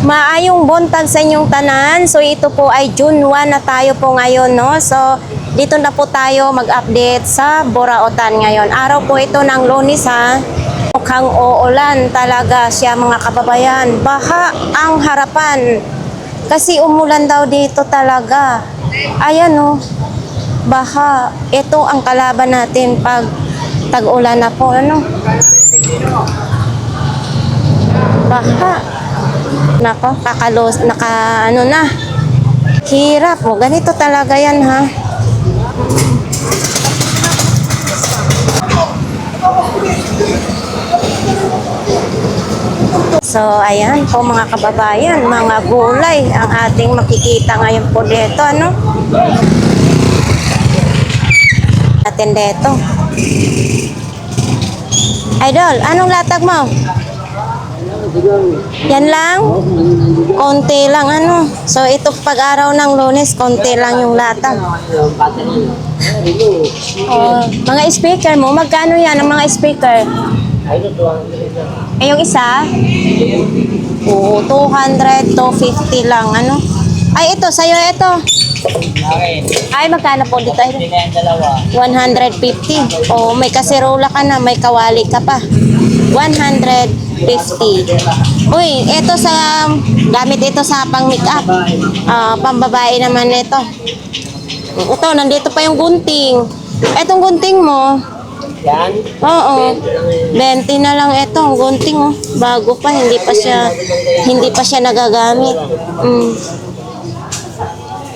Maayong buntag sa inyong tanan. So ito po ay June 1 na tayo po ngayon, no? So dito na po tayo mag-update sa Burautan ngayon. Araw po ito ng Lunes, ha. Mukhang uulan talaga siya, mga kababayan. Baha ang harapan. Kasi umulan daw dito talaga. Ayan, no. Baha. Ito ang kalaban natin pag tag-ulan na po, ano? Baha. Nako, ano na. Hirap mo. Ganito talaga yan, ha. So, ayan po mga kababayan, mga gulay ang ating makikita ngayon po dito, ano? Atin dito. Idol, anong latag mo? Yan lang? Konti lang, ano? So, ito pag-araw ng Lunes, konti lang yung latag. Mga speaker mo, magkano yan ang mga speaker? Yung isa? Oo, 200, 250 lang, ano? Ay, ito, sa'yo ito. Ay, magkano po dito? 150. O, may kaserola ka na, may kawali ka pa. 150. Uy, ito sa, gamit ito sa pang make up. Pambabae naman ito. Ito, nandito pa yung gunting. Etong gunting mo. Yan? Oo. 20 na lang ito, ang gunting, oh. Bago pa, hindi pa siya nagagamit.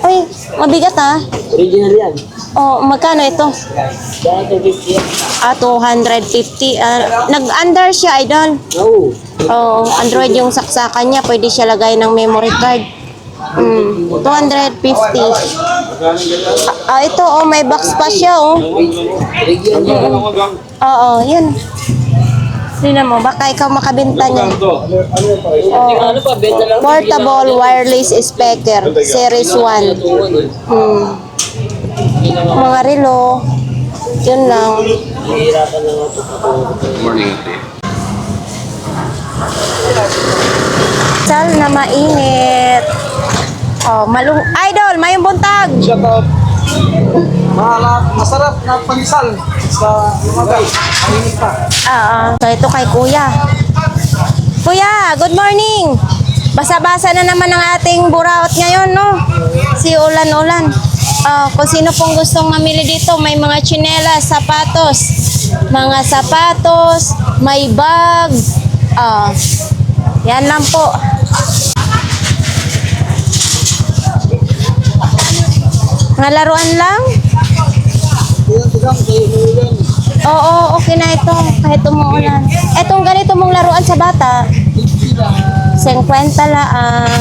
Uy, mabigat, ha? Original yan. Oh, magkano ito? Yan, 250 yan. 250. Nag-under siya, idol. Oo. Oh, Android yung saksakan niya. Pwede siya lagay ng memory card. 250. Ito, oh, may box pa siya, oh. Oo, yun. Tingnan mo, baka ikaw makabenta niya. Ano pa, benta lang? Portable wireless speaker, series 1. Mga relo. Yun lang. Hihirapan lang ako. Morning. Sal na mainit. Oh, Idol, mayong buntag. Shout out. Masarap na panisal sa umaga. Mainit pa. So ito kay Kuya. Kuya, good morning. Basa-basa na naman ang ating buraot ngayon, no? Si ulan-ulan. Kung sino pong gustong mamili dito, may mga tsinelas, sapatos. Mga sapatos, may bag. Yan lang po. Mga laruan lang? Oo, okay na ito. Kahit umuulan. Etong ganito mong laruan sa bata, 50 lang.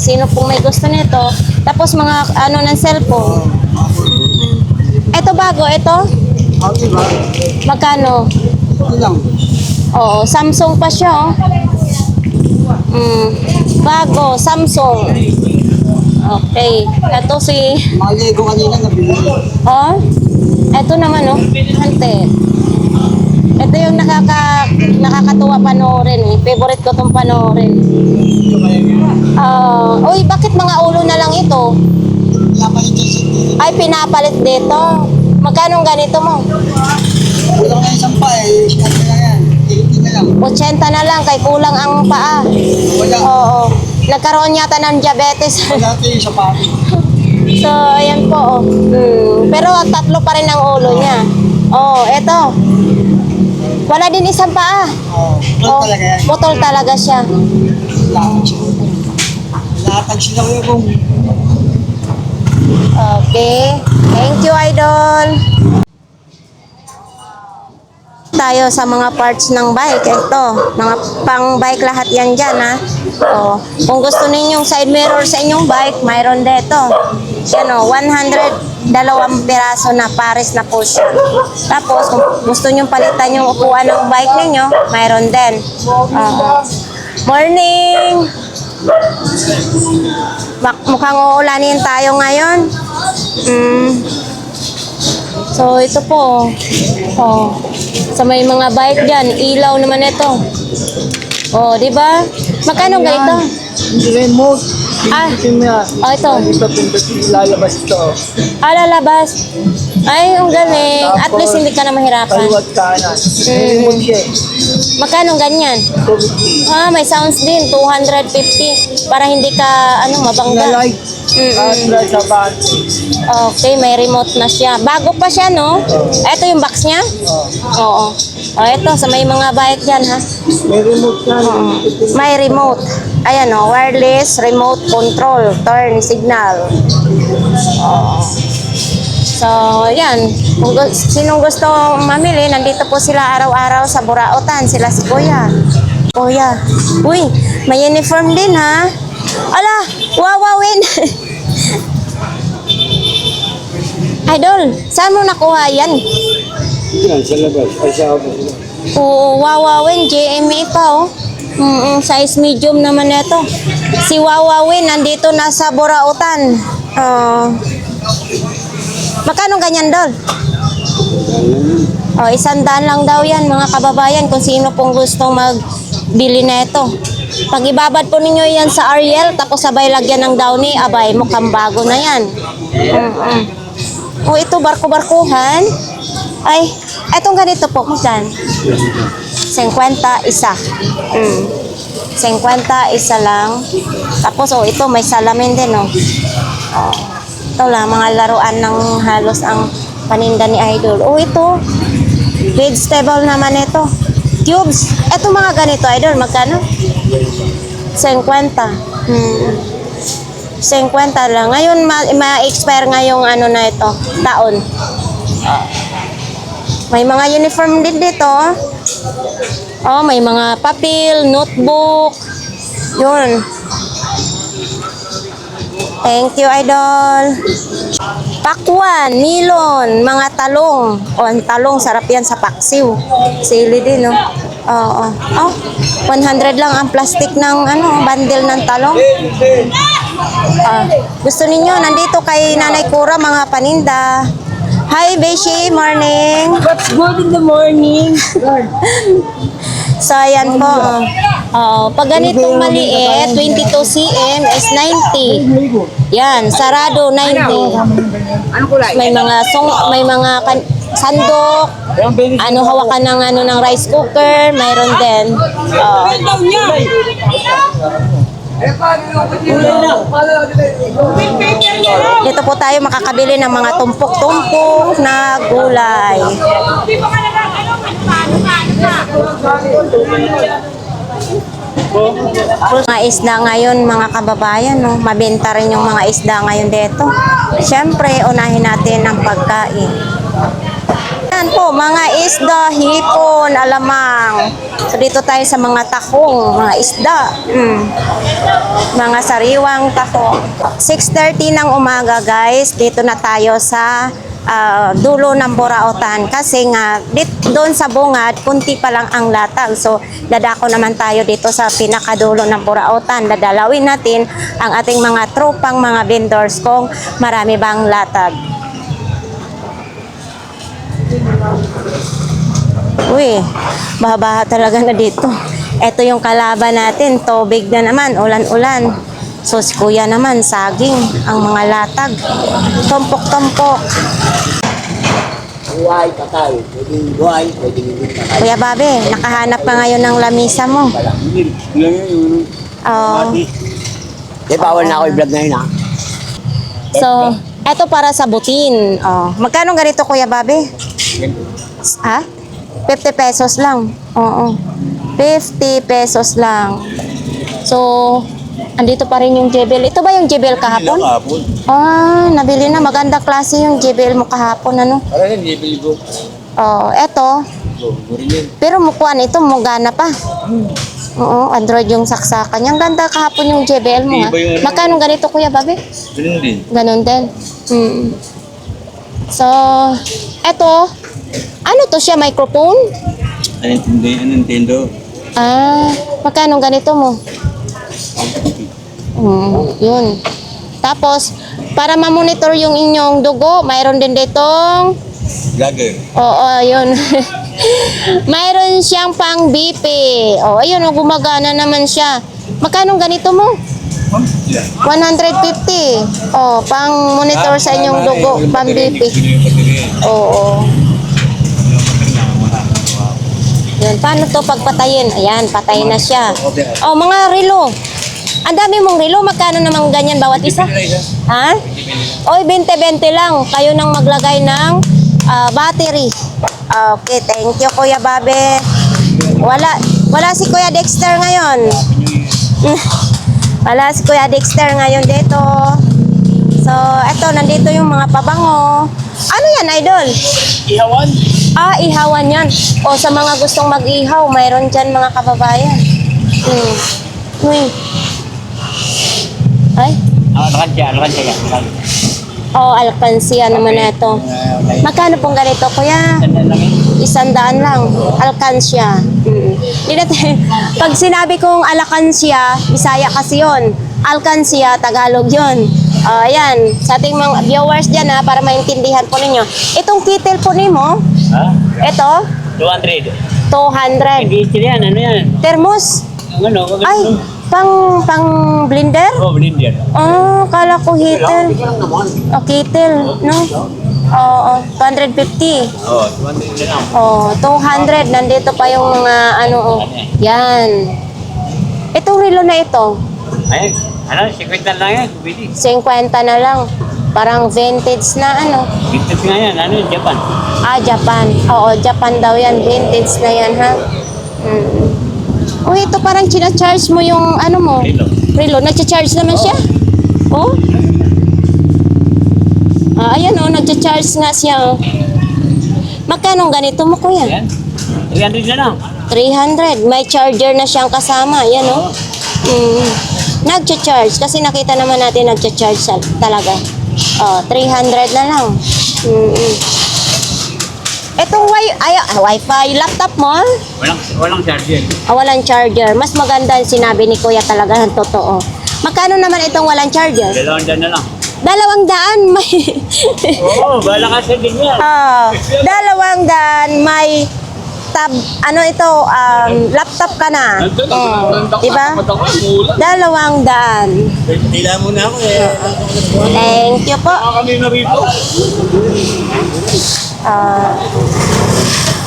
Sino pong may gusto nito? Tapos mga ano ng cellphone. Ito bago, ito? Magkano? Oo, Samsung pa siya, oh. Bago, Samsung. Okay. Ito si... Maligo kanina nabili. Oh, ito naman, oh. Hante. Ito yung nakakatuwa panoorin, eh. Favorite ko itong panoorin. Uy, bakit mga ulo na lang ito? Ay, pinapalit dito. Magkano ganito mo? Kulang na isang pa eh. Ano na yan? 80 na lang. 80 na lang, kay kulang ang paa. Wala. Oo. Nagkaroon yata ng diabetes. Wala ito yung sapato. So, ayan po, oh. Pero tatlo pa rin ang ulo niya. Eto. Wala din isang paa. Putol talaga yan. Putol talaga siya. Latag sila ko yung Okay. Thank you, Idol. Tayo sa mga parts ng bike. Ito, mga pang-bike lahat yan dyan, ha. Kung gusto ninyong side mirror sa inyong bike, mayroon dito. Yan, 100, 2 piraso na, pares na po siya. Tapos, kung gusto nyong palitan yung upuan ng bike ninyo, mayroon din. Morning! Mukhang uulanin tayo ngayon. So, ito po. Sa may mga bike dyan, ilaw naman ito. Oh, di ba? Magkano ganito? remote. Ah. Pindutin mo yan. Oh, ito. Ito, pindutin, lalabas ito. Lalabas. Ay, ang galing. At least hindi ka na mahirapan. Kaliwat kanan. May remote siya eh. Magkano ganyan? 250. May sounds din. 250. Para hindi ka, mabangga. Na-light. Astra sa battery. Okay, may remote na siya. Bago pa siya, no? Ito yung box niya? Oo. Ito, sa may mga bike dyan, ha? May remote yan. May remote. Ayan, wireless remote control, turn signal. So, yan. Kung sinong gusto mamili, nandito po sila araw-araw sa Burautan. Sila si Kuya. Kuya. Uy, may uniform din, ha? Ala, wawawin. Idol, saan mo nakuha yan? Yan, sa labas. Ay, sa ako. Oo, wawawin, JMA pa, oh. Size medium naman ito. Si Wawawin, nandito na sa Burautan. Magkano ganyan, Dol? 100 lang daw yan, mga kababayan, kung sino pong gusto magbili na ito. Pag ibabad po ninyo yan sa Ariel, tapos sabay lagyan ng downy, abay, mukhang bago na yan. Ito, barko-barkuhan. Ay, etong ganito po, magkan? 50 isa. 50 isa lang. Tapos, ito, may salamin din, ito lang, mga laruan ng halos ang paninda ni Idol. Ito, vegetable naman ito. Cubes. Ito mga ganito, Idol, magkano? 50. 50 lang. Ngayon, ma-expire nga yung na ito, taon. May mga uniform din dito. May mga papel, notebook. Yun. Thank you, Idol. Pakwan, nilon, mga talong. Ang talong, sarap yan sa paksiw. Sili din, no? Oo. 100 lang ang plastic ng bundle ng talong. Gusto ninyo, nandito kay Nanay Kura, mga paninda. Hi, Beshi. Morning. What's good in the morning? So, ayan po. Pag ganitong maliit, 22 cm is 90. Yan, sarado 90. Ano kulay? May mga sandok, hawakan ng rice cooker, mayroon din. Dito po tayo makakabili ng mga tumpok-tumpok na gulay. Mga isda ngayon, mga kababayan, mabenta rin yung mga isda ngayon dito. Siyempre, unahin natin ang pagkain. Yan po, mga isda, hipon, alamang. So, dito tayo sa mga tahong, mga isda. Mga sariwang tahong. 6:30 ng umaga, guys. Dito na tayo sa dulo ng Burautan. Kasi nga, doon sa bungad, kunti pa lang ang latag. So, dadako naman tayo dito sa pinakadulo ng Burautan. Dadalawin natin ang ating mga tropang mga vendors kung marami bang latag. Uy, baha-baha talaga na dito. Ito yung kalaban natin, tubig na naman, ulan-ulan. So si Kuya naman, saging, ang mga latag. Tumpok-tumpok. Buhay, patay. Pwedeng buhay, pwedeng hindi patay. Kuya Babe, nakahanap ka ngayon ng lamisa mo. Bawal na ako i-vlog ngayon, ha? So, eto para sa butin. Magkano ganito, Kuya Babe? 50 pesos lang. Oo. 50 pesos lang. So, andito pa rin yung Jebel. Ito ba yung Jebel kahapon? Nabili na. Maganda klase yung Jebel mo kahapon, Parang yan, bibili ko. Eto. Pero mukuan ito, mugana pa. Oo, Android yung saksakan. Yung ganda kahapon yung JBL mo, ha? Magkano ganito, Kuya Babe? Ganun din. Ganon din. So, eto. Ano to siya? Microphone? Nintendo. Magkano ganito mo? Yun. Tapos, para ma-monitor yung inyong dugo, mayroon din ditong... Vlogger. Oo, yun. Mayroon siyang pang BP. Ayun, gumagana naman siya. Magkano ganito mo? 150. Oh, pang monitor sa inyong dugo, pang BP. Oo. Yan, paano to pagpatayin? Ayan, patay na siya. Oh, mga relo. Ang dami mong relo. Magkano namang ganyan bawat isa? Ha? Oy, 20-20 lang. Kayo nang maglagay ng battery. Okay, thank you, Kuya Babe. Wala si Kuya Dexter ngayon. Wala si Kuya Dexter ngayon dito. So, eto, nandito yung mga pabango. Ano yan, Idol? Ihawan? Ihawan yan. O, sa mga gustong mag-ihaw, mayroon dyan mga kababayan. Uy. Ay? Alkansya yan. Alkansiya naman na ito. Magkano pong ganito, Kuya? 100 lang. Alkansya. Hindi natin. Pag sinabi kong alkansya, Bisaya kasi yun. Alkansya, Tagalog yun. Ayan. Sa ating mga viewers dyan para maintindihan po ninyo. Itong kettle po nimo, Ha? ito, 200. 200. Diesel yan, ano yan? Termos. Ano? Ay, pang blender? Oh, blender. Kala ko heater. Kettle, no? Oo, 250. Oh, 200 lang. 200. Nandito pa yung mga yan. Itong relo na ito, Ay, 50 lang yan, kubili. 50 na lang. Parang vintage na Vintage nga yan, Japan. Japan. Oo, Japan daw yan. Vintage na yan, ha? Ito parang charge mo yung mo. Relo. Relo, nag-charge naman siya. Oh? Ayan, nag-charge nga siya. Magkano ganito mo, Kuya? Yan. 300 na lang. 300. May charger na siyang kasama. Yan, Nag-charge. Kasi nakita naman natin nag-charge talaga. 300 na lang. Itong Wi-Fi laptop mo? Walang charger. Walang charger. Mas maganda yung sinabi ni Kuya talaga ng totoo. Magkano naman itong walang charger? 200 na lang. 200 may... Oo, bala kasi din yan. 200 may laptop ka na. Diba? 200. Tila mo na ako eh. Thank you po. Kami na rito.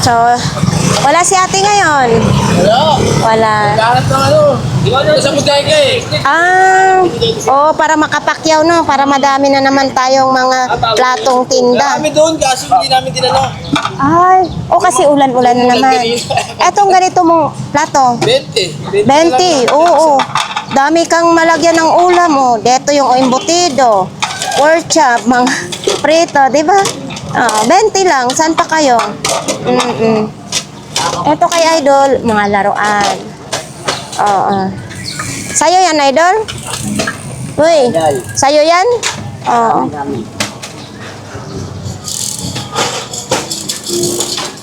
So, wala si ate ngayon. Wala. Kahanap ng Di ba sa bugay ka eh? Para makapakyaw, no? Para madami na naman tayong mga platong tinda. Kami doon, kaso hindi namin tinala. Kasi ulan-ulan na naman. Etong ganito mong plato. 20. 20, oo. Dami kang malagyan ng ulam, oh. Dito yung embutido, pork chop, mga prito, di ba? 20 lang. Saan pa kayo? Ito kay Idol, mga laruan. Sa'yo yan, Idol? Uy, sa'yo yan? Oo.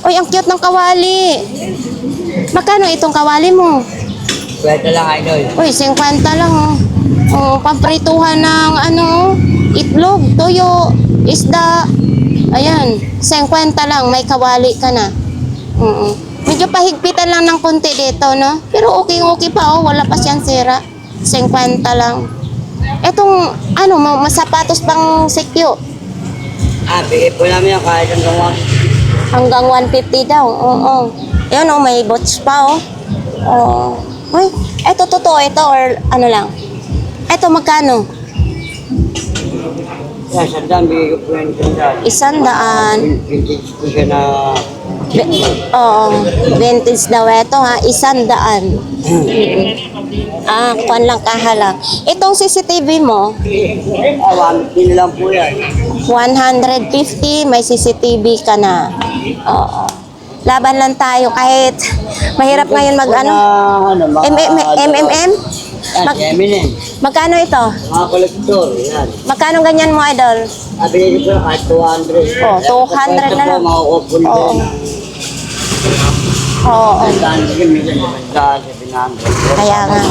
Uy, ang cute ng kawali. Magkano itong kawali mo? 20 lang, Idol. Uy, 50 lang, pamprituhan ng itlog, toyo, isda. Ayan, 50 lang, may kawali ka na. Medyo pahigpitan lang ng konti dito, no? Pero okay pa, wala pa siyang sira. 50 lang. Etong, masapatos pang sikyo. Bigay po namin yung kahit Hanggang 150 daw, oo. Yan, may boots pa, Uy, eto totoo, ito or lang? Eto, magkano? Sandaan, bigay ko po yan 100. Vintage po siya na... Vintage daw ito, ha? 100. Kuwan lang kahala. Itong CCTV mo, 150 lang po yan. 150, may CCTV ka na. Laban lang tayo kahit mahirap ngayon MMM? Magkano ito? Mga kolektor, yan. Magkano ganyan mo, Idol? Bigay ko po kahit 200. 200 na lang. Mauupon din. Kaya nga.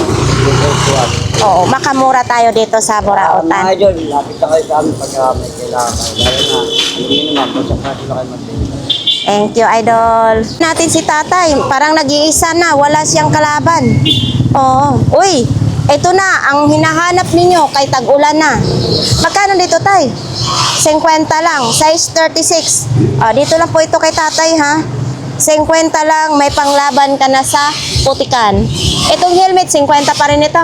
Makamura tayo dito sa Burautan. Idol, lapit na kayo sa amin pag may kailangan. Lalo na, hindi naman, basta kasi na kayo mag-dito. Thank you, Idol. Natin si tatay, parang nag-iisa na, wala siyang kalaban. Uy, Ito na, ang hinahanap ninyo kay tag-ulan na. Magkano dito, tay? 50 lang, size 36. Dito lang po ito kay tatay, ha? 50 lang, may panglaban ka na sa putikan. Itong helmet, 50 pa rin ito.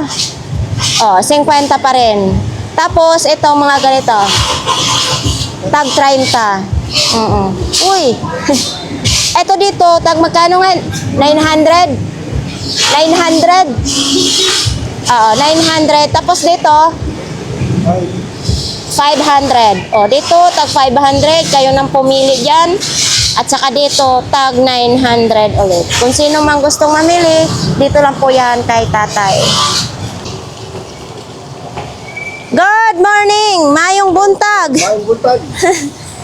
50 pa rin. Tapos, itong mga ganito. Tag 30. Uy! Ito dito, tag magkano nga? 900? 900? 900. Tapos dito, 500. Dito, tag 500. Kayo nang pumili dyan. At saka dito, tag 900 ulit. Kung sino mang gustong mamili, dito lang po yan kay tatay. Good morning! Mayong buntag! Mayong buntag.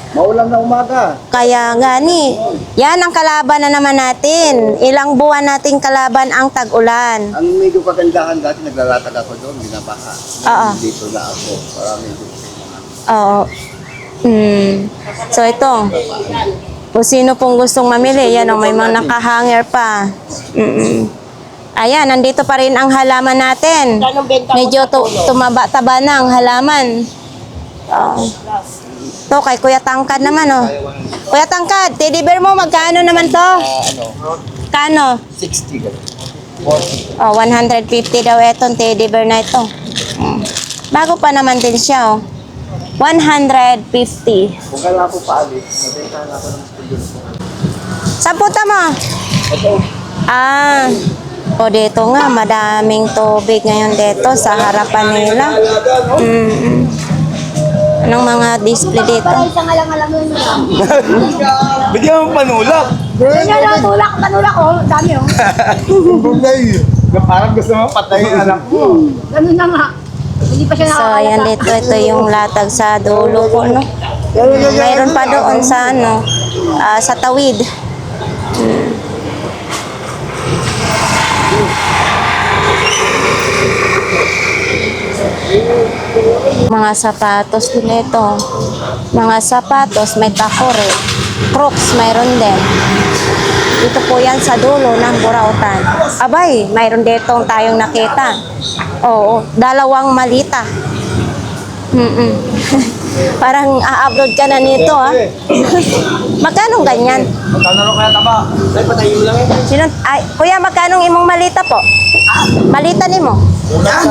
Maulan na umaga. Kaya nga ni, yan ang kalaban na naman natin. Ilang buwan nating kalaban ang tag-ulan. Ang medyo kagandahan dati, naglalatag ako doon, binabaha. Oo. Dito na ako, para medyo Oo. So ito, kung sino pong gustong mamili, yan may mga nakahanger pa. Ayan, nandito pa rin ang halaman natin. Medyo tumaba-taba na ang halaman. To kay Kuya Tangkad naman, Kuya Tangkad, teddy bear mo, magkano naman to? Kano? 60. 150 daw etong teddy bear na ito. Bago pa naman din siya, 150. Kung kala po paalis, mabenta na ako ng studio. Saan punta mo? Ito. Dito nga, madaming tubig ngayon dito sa harapan nila. Anong mga display dito? Bigyan mo panulak. Panulak ko, dami oh. Bugay. Parang gusto mo patayin anak mo. Ganun na nga. Hindi pa siya So, ayan dito. Ito yung latag sa dulo ko, no? Mayroon pa doon sa, sa tawid. Mga sapatos din ito. Mga sapatos, may takore. Crocs, mayroon din. Dito po yan sa dulo ng Burautan. Abay, mayroon ditong tayong nakita. Oo, dalawang malita. Parang a-upload ka na nito, ha? Magkano ganyan? Magkano rin kaya taba? Ay, patayin mo lang Kuya, magkano imong malita po? Malita ni mo? Yan.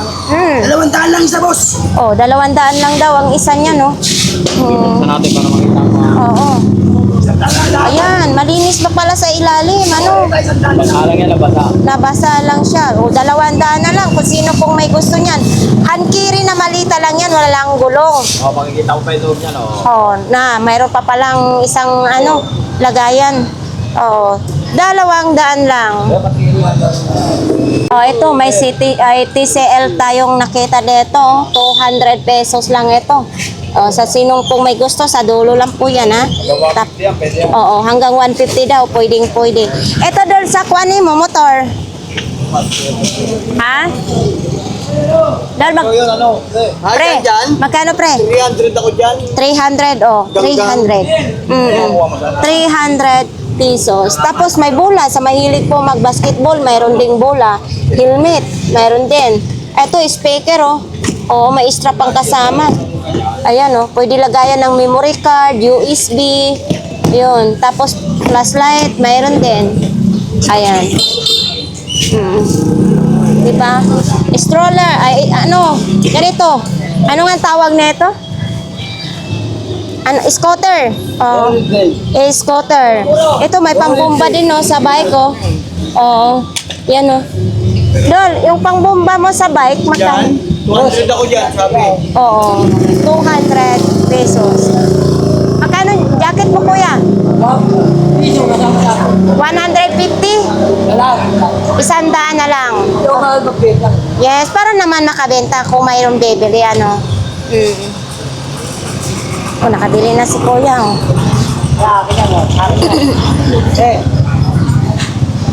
200 lang isa, boss. 200 lang daw ang isa niya, no? Sa natin para makita mo. Oo. Ayan, malinis pa pala sa ilalim, Basa lang yan, nabasa. Nabasa lang siya. 200 na lang kung sino pong may gusto niyan. Hankiri na malita lang yan, wala lang gulong. Makikita ko pa yung loob niyan, Mayroon pa palang isang lagayan. 200 lang. Ito may TCL tayong nakita dito. 200 pesos lang ito. Sa sinong pong may gusto, sa dulo lang po yan, ha? Hanggang 150 daw, pwede. Ito doon sa kuwanin mo, motor. Ha? Doon pre, magkano pre? 300 ako dyan. 300, 300. 300 pesos. Tapos may bola. Sa mahilig po mag-basketball, mayroon ding bola. Helmet, mayroon din. Ito, speaker, may strap ang kasama. Ayan, pwede lagayan ng memory card, USB. Yun. Tapos, flashlight, mayroon din. Ayan. Diba? Stroller, ganito. Ano nga tawag na ito? Scooter. Scooter. Ito, may pambomba din, sa bike, Yan, Dol, yung pangbomba mo sa bike, magkano? 200 ako dyan, sabi. 200 pesos. Magkano jacket mo, kuya? 150? 100 na lang. Yes, para naman nakabenta kung mayroong bibili, nakabili na si kuya,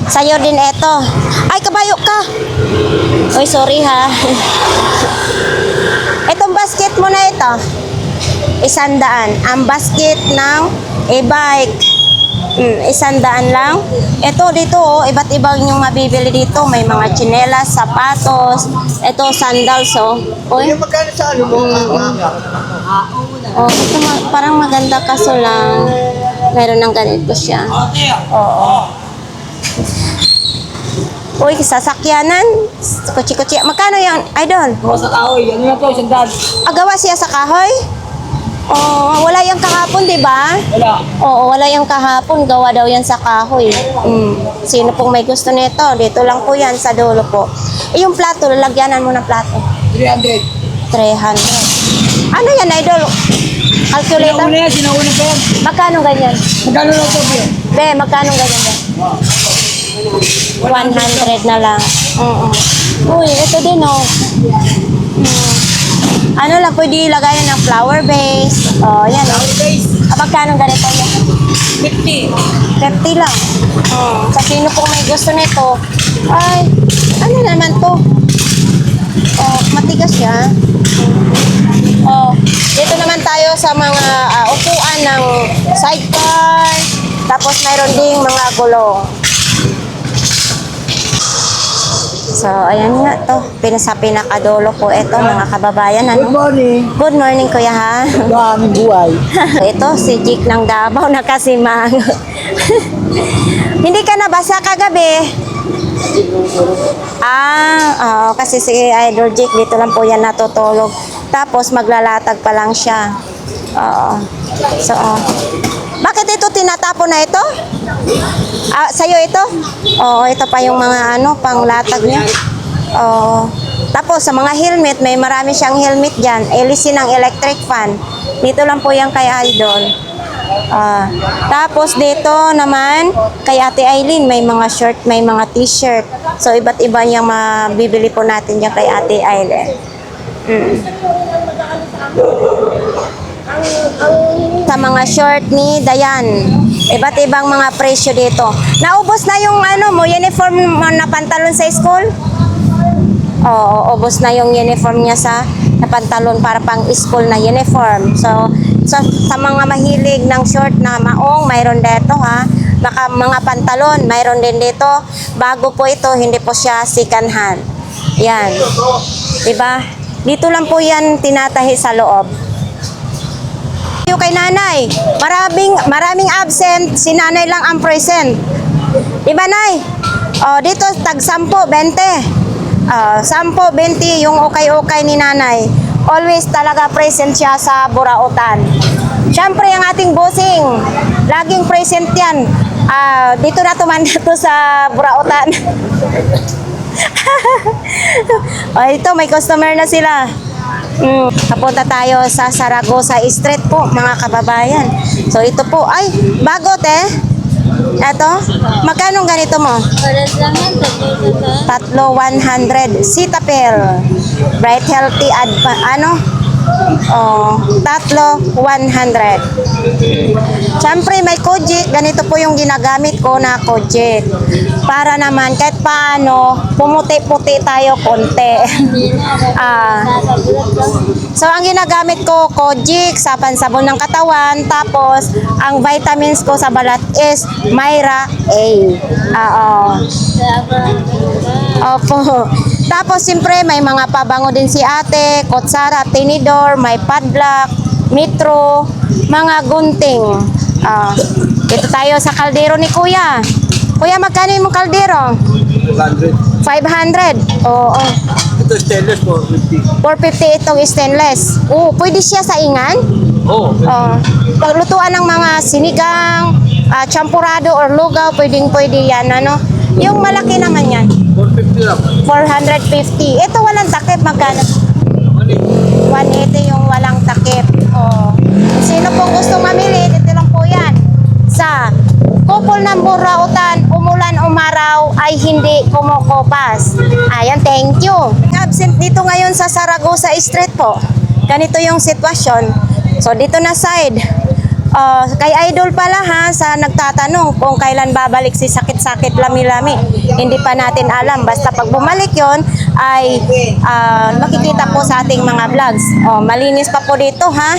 Sa'yo din eto. Ay, kabayo ka. Uy, sorry ha. Itong basket mo na ito, 100. Ang basket ng e-bike. 100 lang. Ito dito, iba't ibang yung mabibili dito. May mga tsinelas, sapatos. Ito, sandals, oh. Uy. Yung magkano sa ano mo? Oh, ito parang maganda kaso lang. Meron ng ganito siya. Oo. Uy, sasakyanan. Kutsi-kutsi. Magkano yung idol? Mga sa kahoy, ano na to, 100. Agawa siya sa kahoy? Oh, wala yung kahapon, di ba? Wala. Oo, wala yung kahapon. Gawa daw yan sa kahoy. Sino pong may gusto nito? Dito lang po yan sa dulo po. Yung plato, lalagyanan mo ng plato. 300. 300. Ano yan, idol? Calculator? Sinauna yan, sinauna pa yan. Magkano ganyan? Magkano lang to, Bio? Be, magkano ganyan ba? 100 na lang. Uy, ito din oh. Ano lang, pwede lagayan ng flower base. Oh, yan oh. Base, Magkano ganito yan? 50. 50 lang. Sa sino pong may gusto nito? Ay, ano naman to? Oh, matigas siya. Oh, dito naman tayo sa mga upuan ng sidecar. Tapos mayroon ding mga gulong. So, ayan nga to. Sa pinakadulo po ito, mga kababayan. Good Ano? morning. Good morning, kuya ha. Daming buhay. Ito, si Jik ng Davao nakasimang. Hindi ka nabasa kagabi? Kasi si Idol Jik, dito lang po yan natutulog. Tapos maglalatag pa lang siya. Oo. So, bakit ito tinatapon na ito? Sa'yo ito? Oo, ito pa yung mga panglatag niya. Oo. Tapos sa mga helmet, may marami siyang helmet dyan. Alisin ng electric fan. Dito lang po yan kay Idol. Tapos dito naman, kay Ate Aileen, may mga shirt, may mga t-shirt. So, iba't iba yung mabibili po natin dyan kay Ate Aileen. Sa mga short ni Dayan, iba't ibang mga presyo dito. Naubos na yung uniform mo na pantalon sa school? Oo, ubos na yung uniform niya na pantalon para pang school na uniform. So, sa mga mahilig ng short na maong, mayroon dito ha. Mga pantalon, mayroon din dito. Bago po ito, hindi po siya second hand. Yan. Diba? Dito lang po yan tinatahi sa loob. Yung kay nanay, maraming absent, si nanay lang ang present. Diba, nay? Dito, tag 10, 20. 10, 20 yung okay-okay ni nanay. Always talaga present siya sa burautan. Siyempre, ang ating bossing, laging present yan. Dito na tumanda to sa burautan. Ito, may customer na sila. Kapunta tayo sa Saragosa Street po, mga kababayan. So, ito po, ay, bago te. Ito, magkano ganito mo? Oras lang yan, Tatlo, 100. Cetaphil. Bright Healthy, tatlo, 100. Siyempre, may Kojic. Ganito po yung ginagamit ko na Kojic. Para naman, kahit paano, pumuti-puti tayo konti. So, ang ginagamit ko, Kojic, sa pansabon ng katawan. Tapos, ang vitamins ko sa balat is Myra A. Opo. Tapos, siyempre, may mga pabango din si ate, Kotsara, Tinidor, may padlock, Metro, mga gunting. Dito tayo sa kaldero ni Kuya. Kuya, magkano yung kaldero? 500. 500. Oo. Ito stainless, 450. 450 itong stainless. Pwede siya sa ingan? Oo. Paglutuan ng mga sinigang, champurado or lugaw, pwede yan. Yung malaki naman yan. 450 lang. 450. Ito walang takip, magkano? 180 yung walang takip. Sino pong gusto mamili, dito lang po yan. Sa kupol ng burautan, umulan, umaraw, ay hindi kumukupas. Ayan, thank you. Absent dito ngayon sa Saragosa Street po. Ganito yung sitwasyon. So, dito na side. Kay Idol pala ha, sa nagtatanong kung kailan babalik si sakit-sakit lami-lami. Hindi pa natin alam. Basta pag bumalik yon ay makikita po sa ating mga vlogs. Malinis pa po dito ha.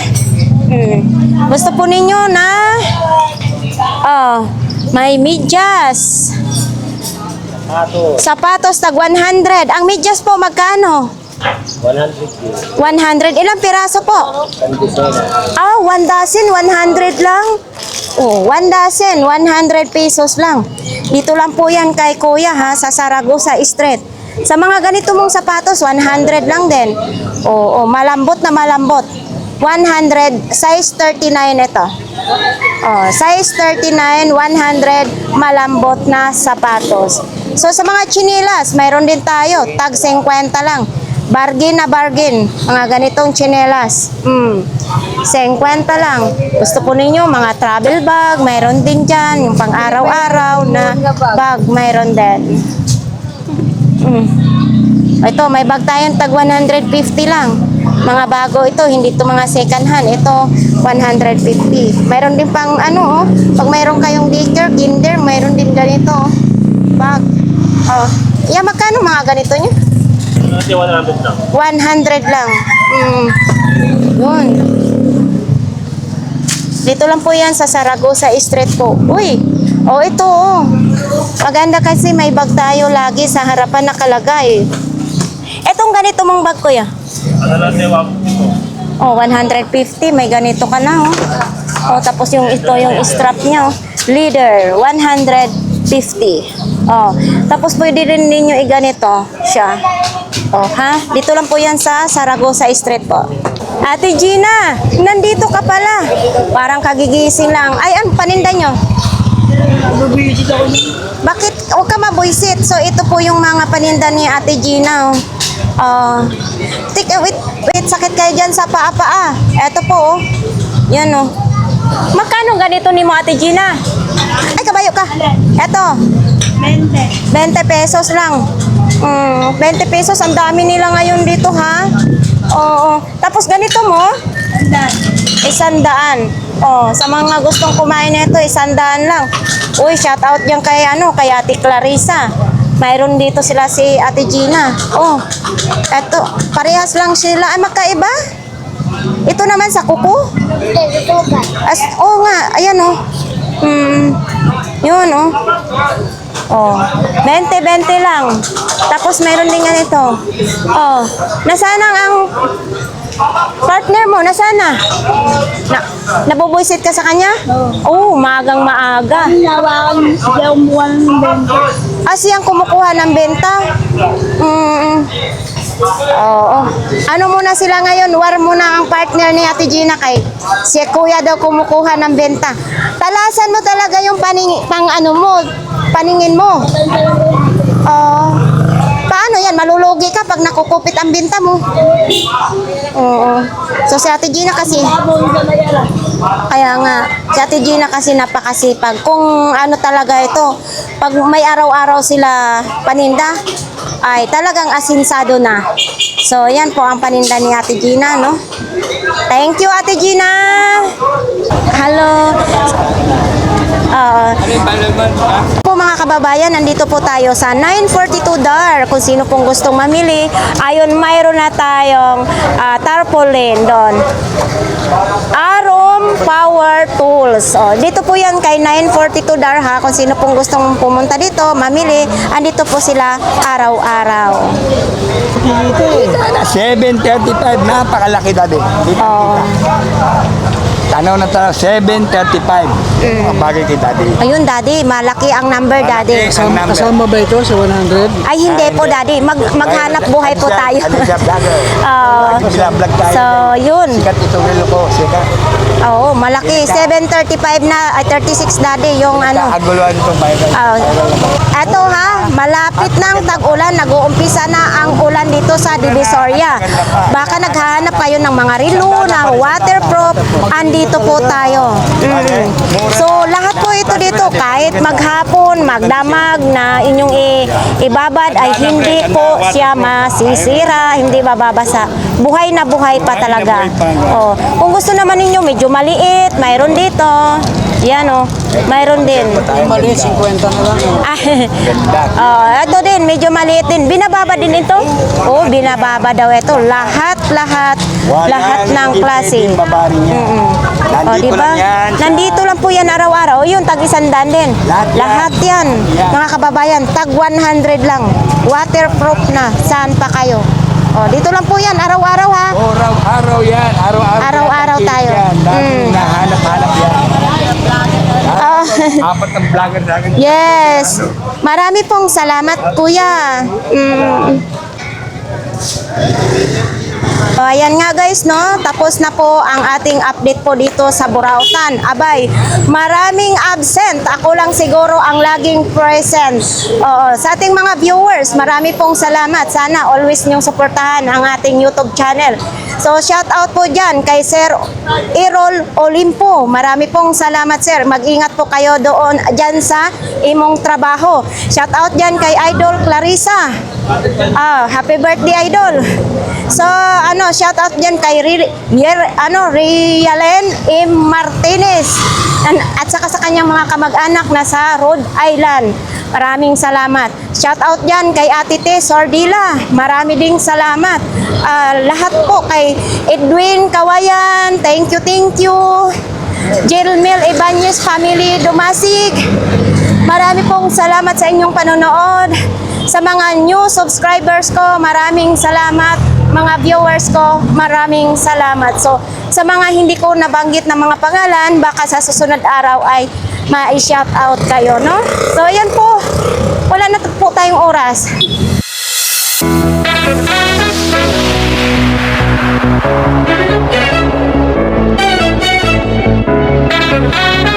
Gusto po ninyo na Oh, may medyas. Sapatos tag 100. Ang medyas po magkano? 100 100. Ilang piraso po? Ah, 1 dozen, 100 lang. Oh, 1 dozen, 100 pesos lang. Dito lang po yan kay Kuya ha, sa Saragosa Street. Sa mga ganito mong sapatos, 100 lang din. Oh, malambot na malambot. 100, size 39 ito. Oh, size 39, 100 malambot na sapatos. So sa mga chinelas, mayroon din tayo, tag 50 lang. Bargain na bargain, mga ganitong chinelas. 50 lang. Gusto po ninyo, mga travel bag, mayroon din dyan. Yung pang araw-araw na bag, mayroon din. Ito, may bag tayong tag 150 lang. Mga bago ito, hindi ito mga second hand. Ito, 150. Mayroon din pang ano, pag mayroon kayong daycare, kinder, mayroon din ganito. Bag. Oh, yeah, magkano mga ganito nyo? 100 lang. 100 lang. Yun. Dito lang po yan sa Saragosa Street po. Uy, ito oh. Maganda kasi may bag tayo lagi sa harapan nakalagay. Etong ganito mong bag ko ya. Oh, 150. May ganito ka na oh. Tapos yung ito, yung strap niya oh. Leader, 150. Oh, tapos pwede rin ninyo iganito siya. Oh, ha? Dito lang po yan sa Saragosa Street po. Ate Gina, nandito ka pala. Parang kagigising lang. Ay, ang paninda nyo? Bakit? Huwag ka mabuisit. So, ito po yung mga paninda ni Ate Gina. Wait, sakit kayo dyan sa paa-paa. Ito po, oh. Yan, oh. Magkano ganito ni mo, Ate Gina? Ay, kabayo ka. Ito. 20 pesos lang. 20 pesos. Ang dami nila ngayon dito, ha? Oo. Tapos ganito mo? 100. Sa mga gustong kumain nito, 100 lang. Uy, shout out yan kay, kay Ate Clarissa. Mayroon dito sila si Ate Gina. Eto. Parehas lang sila. Ay, magkaiba? Ito naman sa kuko? Nga. Ayan, oh. Yun, oh. 20 lang. Tapos mayroon din ganito. Nasaan ang partner mo? Nasaan na? Nabubuisit ka sa kanya? Oo. Maagang maaga. Hinawakan siya umuha ng benta. Siyang kumukuha ng benta? Oo. Ano muna sila ngayon? War muna ang partner ni Ate Gina kay si Kuya daw kumukuha ng benta. Talasan mo talaga yung paningin mo. Paano yan? Malulugi ka pag nakukupit ang benta mo. Oo. So si Ate Gina kasi, kaya nga, si Ate Gina kasi napakasipag. Kung talaga ito, pag may araw-araw sila paninda, ay talagang asinsado na. So, yan po ang paninda ni Ate Gina, no? Thank you, Ate Gina! Hello! Po mga kababayan, nandito po tayo sa 942 DAR. Kung sino pong gustong mamili, ayun, mayroon na tayong tarpaulin doon. Arom Power Tools. Dito po yan kay 942 DAR ha. Kung sino pong gustong pumunta dito, mamili, andito po sila araw-araw. 735, napakalaki dati. Tanaw na tayo, 735. Bagay kay daddy. Ayun, Daddy, malaki ang number, Daddy. Kasama ba ito sa 100? Ay, hindi po, Daddy. Maghanap buhay po tayo. Ano siya, vlogger? Vlog tayo. So, yun. Sikat ito rin ko, sikat. Oo, malaki. 735 na, 36, Daddy, yung Kaguluhan itong bayan. Eto ha, malapit ng tag-ulan, nag-uumpisa na ang ulan dito sa Divisoria. Baka naghahanap kayo ng mga relo na waterproof, andito po tayo. So, lahat po ito dito, kahit maghapon, magdamag na inyong ibabad, ay hindi po siya masisira, hindi bababasa. Buhay na buhay pa talaga. Kung gusto naman ninyo, medyo maliit, mayroon dito. Yan mayroon din. Maliit, 50 na lang. Ito din, medyo maliit din. Binababa din ito? Binababa daw ito. Lahat ng klase. Nandito diba? lang yan. Nandito lang po yan araw-araw, yun, tag 100 din. Lahat yan. Yan, mga kababayan, tag 100 lang. Waterproof na. Saan pa kayo? O, dito lang po yan, araw-araw ha. Araw-araw yan. Araw-araw tayo. Nahanap-hanap yan. Oh. Apat ng vlogger sa akin. Yes. Marami pong salamat, kuya. So, ayan nga guys, no? Tapos na po ang ating update po dito sa Burautan. Abay, maraming absent. Ako lang siguro ang laging present. Oo, sa ating mga viewers, marami pong salamat. Sana always niyong suportahan ang ating YouTube channel. So, shout out po dyan kay Sir Errol Olimpo. Marami pong salamat, sir. Mag-ingat po kayo doon dyan sa imong trabaho. Shout out dyan kay Idol Clarissa. Happy birthday, Idol. So, shout out dyan kay Rialen M. Martinez. At saka sa kanyang mga kamag-anak na sa Rhode Island. Maraming salamat. Shout out dyan kay Ate T. Sordila. Marami ding salamat. Lahat po kay Edwin Kawayan. Thank you. Jilmil Ibanez Family Dumasig. Marami pong salamat sa inyong panonood. Sa mga new subscribers ko, maraming salamat. Mga viewers ko, maraming salamat. So, sa mga hindi ko nabanggit na mga pangalan, baka sa susunod araw ay ma-shout out kayo, no? So, ayan po. Wala na po tayong oras. Thank you.